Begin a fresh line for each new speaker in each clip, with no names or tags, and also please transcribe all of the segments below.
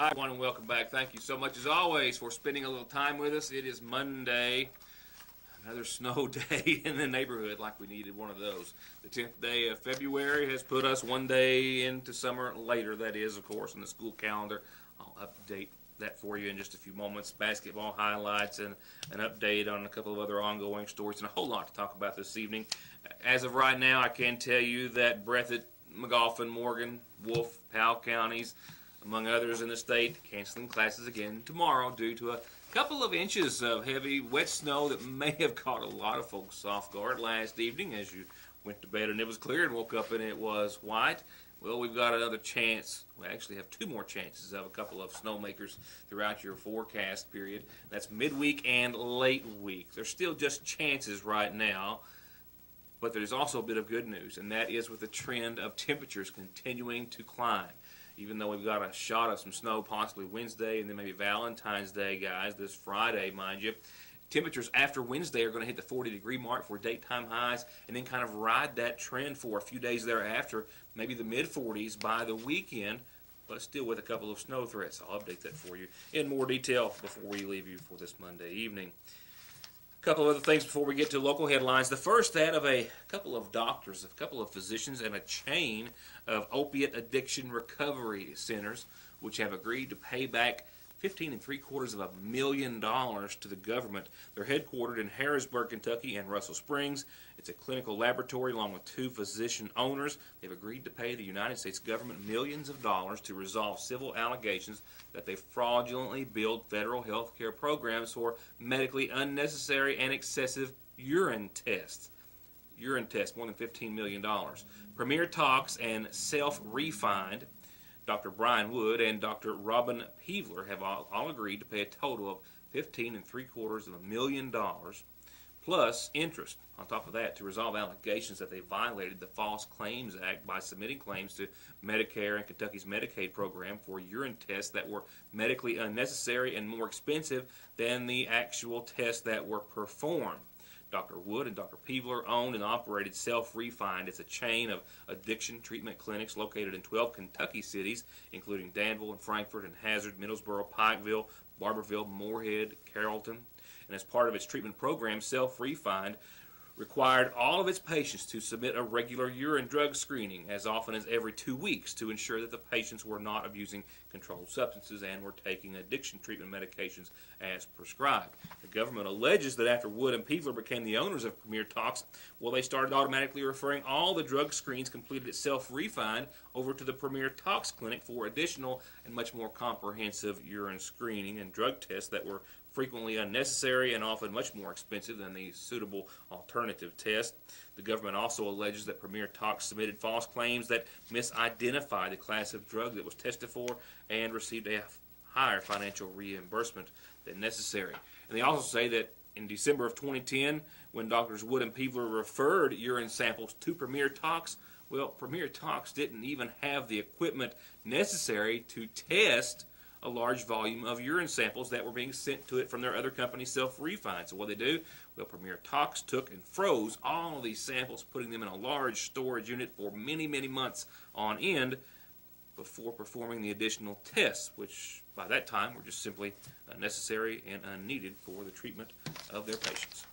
Hi, everyone, and welcome back. Thank you so much, as always, for spending a little time with us. It is Monday, another snow day in the neighborhood, like we needed one of those. The 10th day of February has put us one day into summer later, that is, of course, in the school calendar. I'll update that for you in just a few moments. Basketball highlights and an update on a couple of other ongoing stories and a whole lot to talk about this evening. As of right now, I can tell you that Breathitt, McGoffin, Morgan, Wolf, Powell counties, among others in the state, canceling classes again tomorrow due to a couple of inches of heavy, wet snow that may have caught a lot of folks off guard last evening as you went to bed and it was clear and woke up and it was white. Well, we've got another chance. We actually have two more chances of a couple of snowmakers throughout your forecast period. That's midweek and late week. There's still just chances right now, but there's also a bit of good news, and that is with the trend of temperatures continuing to climb. Even though we've got a shot of some snow possibly Wednesday and then maybe Valentine's Day, guys, this Friday, mind you. Temperatures after Wednesday are going to hit the 40-degree mark for daytime highs and then kind of ride that trend for a few days thereafter, maybe the mid-40s by the weekend, but still with a couple of snow threats. I'll update that for you in more detail before we leave you for this Monday evening. A couple of other things before we get to local headlines. The first, that of a couple of doctors, a couple of physicians, and a chain of opiate addiction recovery centers, which have agreed to pay back $15.75 million to the government. They're headquartered in Harrisburg, Kentucky, and Russell Springs. It's a clinical laboratory along with two physician owners. They've agreed to pay the United States government millions of dollars to resolve civil allegations that they fraudulently billed federal health care programs for medically unnecessary and excessive urine tests. Urine tests, more than $15 million. Premier Tox and Self-Refined, Dr. Brian Wood and Dr. Robin Peevler have all agreed to pay a total of $15.75 million plus interest on top of that to resolve allegations that they violated the False Claims Act by submitting claims to Medicare and Kentucky's Medicaid program for urine tests that were medically unnecessary and more expensive than the actual tests that were performed. Dr. Wood and Dr. Peevler owned and operated Self-Refined. It's a chain of addiction treatment clinics located in 12 Kentucky cities, including Danville and Frankfort and Hazard, Middlesboro, Pikeville, Barberville, Moorhead, Carrollton. And as part of its treatment program, Self-Refined required all of its patients to submit a regular urine drug screening as often as every 2 weeks to ensure that the patients were not abusing controlled substances and were taking addiction treatment medications as prescribed. The government alleges that after Wood and Peevler became the owners of Premier Tox, well, they started automatically referring all the drug screens completed at Self-Refined over to the Premier Tox clinic for additional and much more comprehensive urine screening and drug tests that were frequently unnecessary and often much more expensive than the suitable alternative test. The government also alleges that Premier Tox submitted false claims that misidentified the class of drug that was tested for and received a higher financial reimbursement than necessary. And they also say that in December of 2010, when Drs. Wood and Peevler referred urine samples to Premier Tox, well, Premier Tox didn't even have the equipment necessary to test a large volume of urine samples that were being sent to it from their other company, Self-Refined. So what they do? Well, Premier Tox took and froze all of these samples, putting them in a large storage unit for many, many months on end before performing the additional tests, which by that time were just simply unnecessary and unneeded for the treatment of their patients.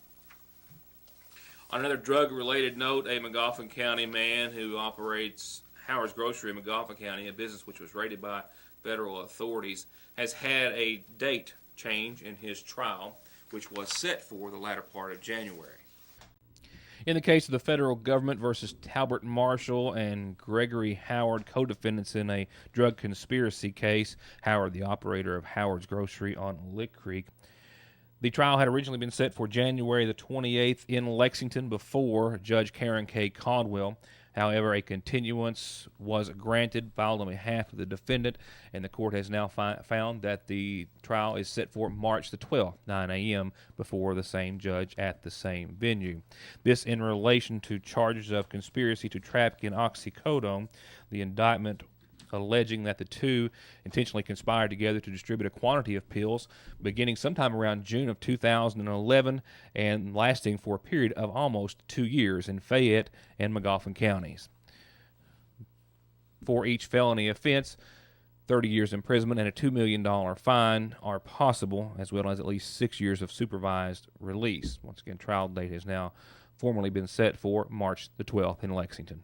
On another drug-related note, a McGoffin County man who operates Howard's Grocery in McGoffin County, a business which was raided by federal authorities, has had a date change in his trial, which was set for the latter part of January. In the case of the federal government versus Talbert Marshall and Gregory Howard, co-defendants in a drug conspiracy case, Howard, the operator of Howard's Grocery on Lick Creek, the trial had originally been set for January the 28th in Lexington before Judge Karen K. Caldwell. However, a continuance was granted, filed on behalf of the defendant, and the court has now found that the trial is set for March the 12th, 9 a.m., before the same judge at the same venue. This in relation to charges of conspiracy to traffic in oxycodone. The indictment alleging that the two intentionally conspired together to distribute a quantity of pills beginning sometime around June of 2011 and lasting for a period of almost 2 years in Fayette and McGoffin counties. For each felony offense,
30 years imprisonment and a $2 million fine are possible, as well as at least 6 years of supervised release. Once again, trial date has now formally been set for March the 12th in Lexington.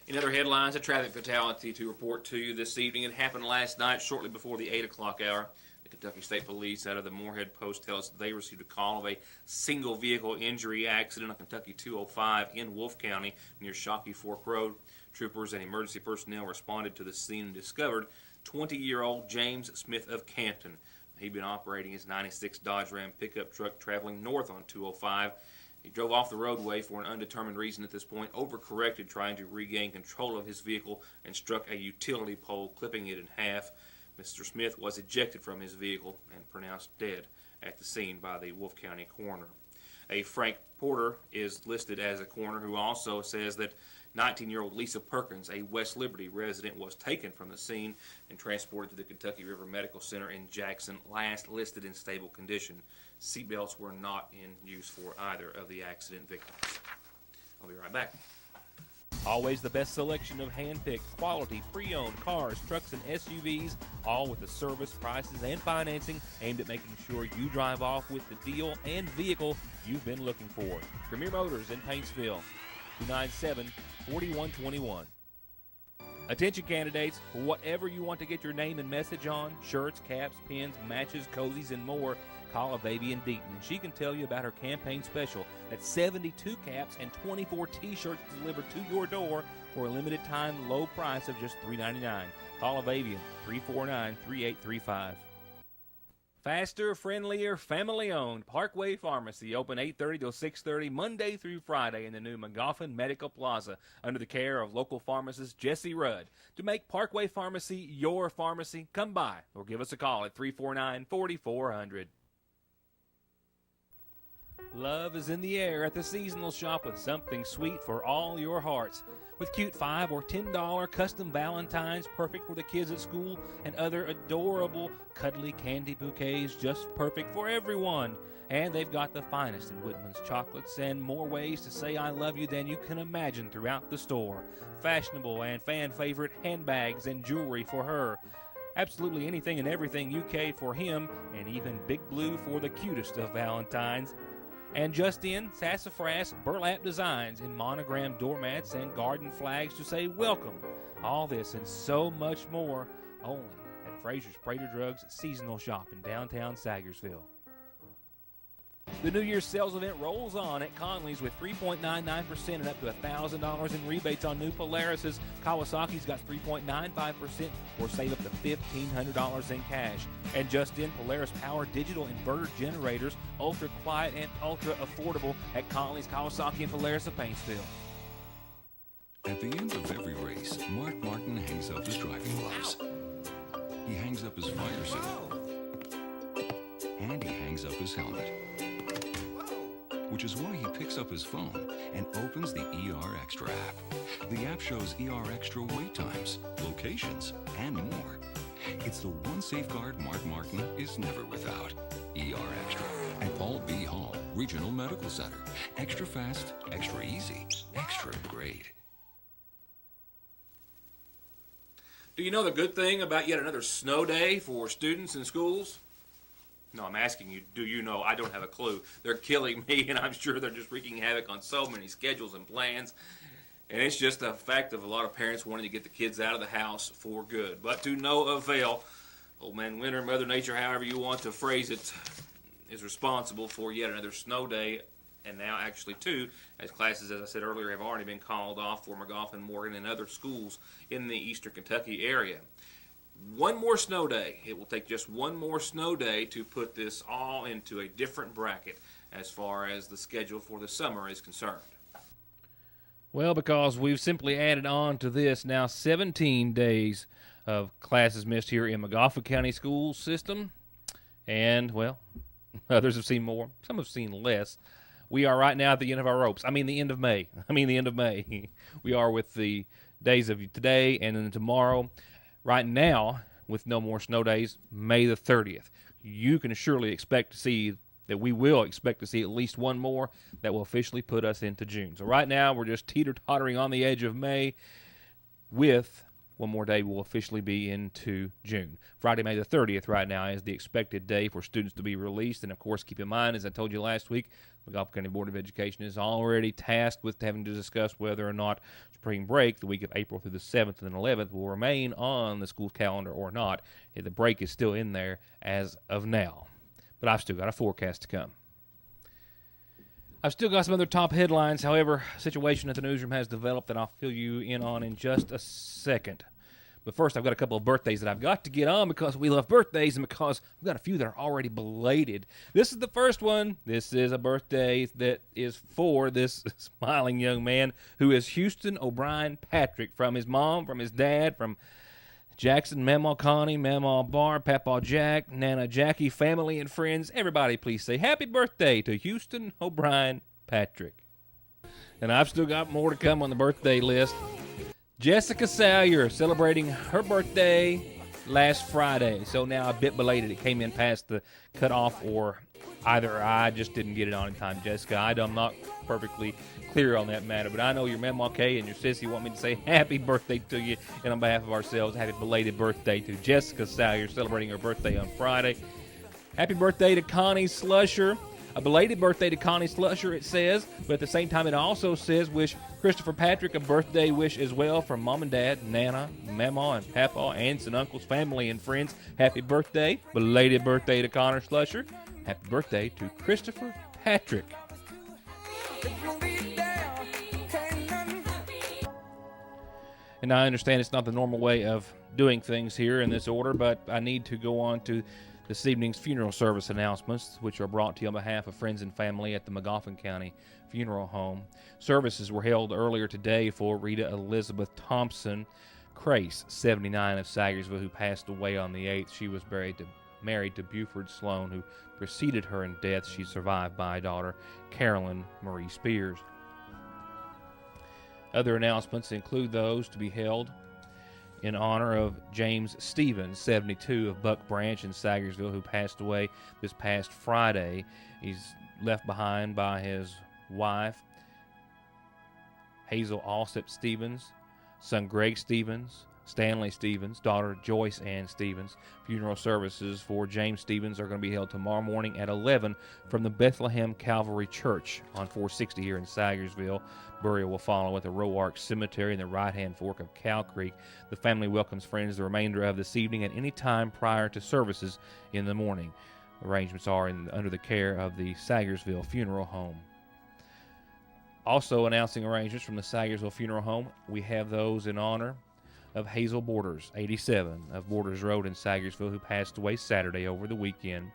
In other headlines, a traffic fatality to report to you this evening. It happened last night shortly before the 8 o'clock hour. The Kentucky State Police out of the Moorhead Post tell us they received a call of a single vehicle injury accident on Kentucky 205 in Wolfe County near Shockey Fork Road. Troopers and emergency personnel responded to the scene and discovered 20-year-old James Smith of Canton. He'd been operating his 96 Dodge Ram pickup truck traveling north on 205. He drove off the roadway for an undetermined reason at this point, overcorrected trying to regain control of his vehicle, and struck a utility pole, clipping it in half. Mr. Smith was ejected from his vehicle and pronounced dead at the scene by the Wolfe County coroner. A Frank Porter is listed as a coroner who also says that 19-year-old Lisa Perkins, a West Liberty resident, was taken from the scene and transported to the Kentucky River Medical Center in Jackson, last listed in stable condition. Seatbelts were not in use for either of the accident victims. I'll be right back.
Always the best selection of hand-picked, quality, pre-owned cars, trucks, and SUVs, all with the service, prices, and financing aimed at making sure you drive off with the deal and vehicle you've been looking for. Premier Motors in Paintsville, 297-4121. Attention candidates, for whatever you want to get your name and message on, shirts, caps, pins, matches, cozies, and more, call Avavian Deaton, and she can tell you about her campaign special. That's 72 caps and 24 T-shirts delivered to your door for a limited time low price of just $3.99. Call Avavian, 349-3835. Faster, friendlier, family-owned Parkway Pharmacy, open 8:30 till 6:30 Monday through Friday in the new McGoffin Medical Plaza under the care of local pharmacist Jesse Rudd. To make Parkway Pharmacy your pharmacy, come by or give us a call at 349-4400. Love is in the air at the seasonal shop with something sweet for all your hearts. With cute $5 or $10 custom Valentines perfect for the kids at school and other adorable cuddly candy bouquets just perfect for everyone. And they've got the finest in Whitman's chocolates and more ways to say I love you than you can imagine throughout the store. Fashionable and fan favorite handbags and jewelry for her. Absolutely anything and everything UK for him, and even Big Blue for the cutest of Valentines. And just in, sassafras burlap designs in monogram doormats and garden flags to say welcome. All this and so much more only at Fraser's Prater Drugs Seasonal Shop in downtown Sagersville. The New Year's sales event rolls on at Conley's with 3.99% and up to $1,000 in rebates on new Polarises. Kawasaki's got 3.95% or save up to $1,500 in cash. And just in, Polaris Power digital inverter generators, ultra quiet and ultra affordable at Conley's, Kawasaki, and Polaris of Paintsville.
At the end of every race, Mark Martin hangs up his driving gloves. He hangs up his fire suit. And he hangs up his helmet. Which is why he picks up his phone and opens the ER Extra app. The app shows ER Extra wait times, locations, and more. It's the one safeguard Mark Martin is never without. ER Extra at Paul B. Hall Regional Medical Center. Extra fast, extra easy, extra great.
Do you know the good thing about yet another snow day for students in schools? No, I'm asking you, do you know? I don't have a clue. They're killing me, and I'm sure they're just wreaking havoc on so many schedules and plans. And it's just a fact of a lot of parents wanting to get the kids out of the house for good. But to no avail. Old Man Winter, Mother Nature, however you want to phrase it, is responsible for yet another snow day, and now actually two, as classes, as I said earlier, have already been called off for McGoffin, Morgan, and other schools in the eastern Kentucky area. One more snow day. It will take just one more snow day to put this all into a different bracket as far as the schedule for the summer is concerned.
Well, because we've simply added on to this now 17 days of classes missed here in McGoffin County school system. And, well, others have seen more. Some have seen less. We are right now at the end of our ropes. The end of May. We are with the days of today and then tomorrow. Right now, with no more snow days, May the 30th. You can surely expect to see that we will expect to see at least one more that will officially put us into June. So right now, we're just teeter-tottering on the edge of May with one more day will officially be into June. Friday, May the 30th right now is the expected day for students to be released. And, of course, keep in mind, as I told you last week, the Gulf County Board of Education is already tasked with having to discuss whether or not spring break, the week of April through the 7th and 11th, will remain on the school calendar or not. The break is still in there as of now. But I've still got a forecast to come. I've still got some other top headlines. However, a situation at the newsroom has developed that I'll fill you in on in just a second. But first, I've got a couple of birthdays that I've got to get on because we love birthdays and because I've got a few that are already belated. This is the first one. This is a birthday that is for this smiling young man who is Houston O'Brien Patrick, from his mom, from his dad, from Jackson, Mamaw Connie, Mamaw Barb, Papaw Jack, Nana Jackie, family and friends. Everybody please say happy birthday to Houston O'Brien Patrick. And I've still got more to come on the birthday list. Jessica Salyer celebrating her birthday last Friday. So now a bit belated. It came in past the cutoff, or either I just didn't get it on in time, Jessica. I'm not perfectly clear on that matter, but I know your Mamaw Kay and your sissy want me to say happy birthday to you, and on behalf of ourselves, happy belated birthday to Jessica Salyer celebrating her birthday on Friday. Happy birthday to Connie Slusher. A belated birthday to Connie Slusher, it says, but at the same time it also says wish Christopher Patrick a birthday wish as well from Mom and Dad, Nana, Mamaw, and Papaw, aunts and uncles, family and friends. Happy birthday. Belated birthday to Connor Slusher. Happy birthday to Christopher Patrick. And I understand it's not the normal way of doing things here in this order, but I need to go on to this evening's funeral service announcements, which are brought to you on behalf of friends and family at the Magoffin County Funeral Home. Services were held earlier today for Rita Elizabeth Thompson Crace, 79, of Sagersville, who passed away on the 8th. She was married to Buford Sloan, who preceded her in death. She's survived by a daughter, Carolyn Marie Spears. Other announcements include those to be held in honor of James Stevens, 72, of Buck Branch in Sagersville, who passed away this past Friday. He's left behind by his wife, Hazel Alsip Stevens, son Greg Stevens, Stanley Stevens, daughter Joyce Ann Stevens. Funeral services for James Stevens are going to be held tomorrow morning at 11 from the Bethlehem Calvary Church on 460 here in Sagersville. Burial will follow at the Roark Cemetery in the right-hand fork of Cow Creek. The family welcomes friends the remainder of this evening at any time prior to services in the morning. Arrangements are under the care of the Sagersville Funeral Home. Also announcing arrangements from the Sagersville Funeral Home, we have those in honor of Hazel Borders, 87, of Borders Road in Sagersville, who passed away Saturday over the weekend.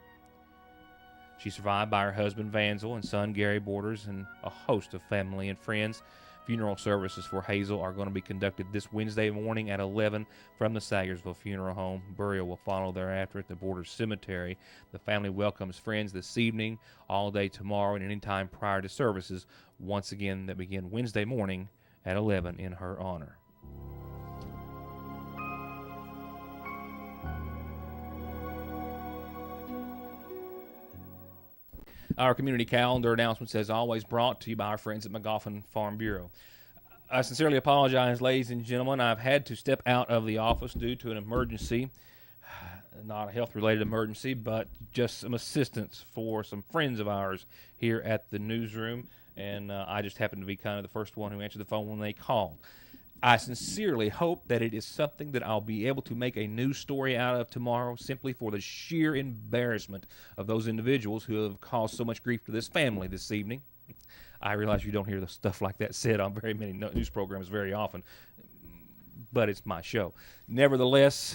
She's survived by her husband Vansel and son Gary Borders and a host of family and friends. Funeral services for Hazel are going to be conducted this Wednesday morning at 11 from the Sagersville Funeral Home. Burial will follow thereafter at the Borders Cemetery. The family welcomes friends this evening, all day tomorrow, and any time prior to services, once again, that begin Wednesday morning at 11 in her honor. Our community calendar announcements, as always, brought to you by our friends at Magoffin Farm Bureau. I sincerely apologize, ladies and gentlemen. I've had to step out of the office due to an emergency. Not a health-related emergency, but just some assistance for some friends of ours here at the newsroom. And I just happened to be kind of the first one who answered the phone when they called. I sincerely hope that it is something that I'll be able to make a news story out of tomorrow, simply for the sheer embarrassment of those individuals who have caused so much grief to this family this evening. I realize you don't hear the stuff like that said on very many news programs very often, but it's my show. Nevertheless,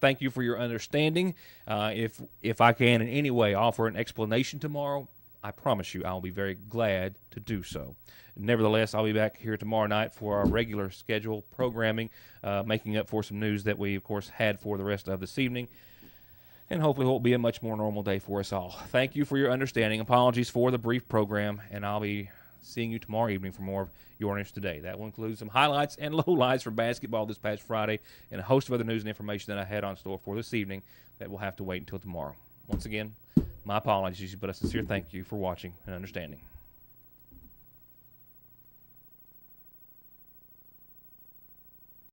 thank you for your understanding. If I can in any way offer an explanation tomorrow, I promise you I'll be very glad to do so. Nevertheless, I'll be back here tomorrow night for our regular scheduled programming, making up for some news that we, of course, had for the rest of this evening. And hopefully it will be a much more normal day for us all. Thank you for your understanding. Apologies for the brief program, and I'll be seeing you tomorrow evening for more of Your News Today. That will include some highlights and lowlights from basketball this past Friday and a host of other news and information that I had on store for this evening that will have to wait until tomorrow. Once again, my apologies, but a sincere thank you for watching and understanding.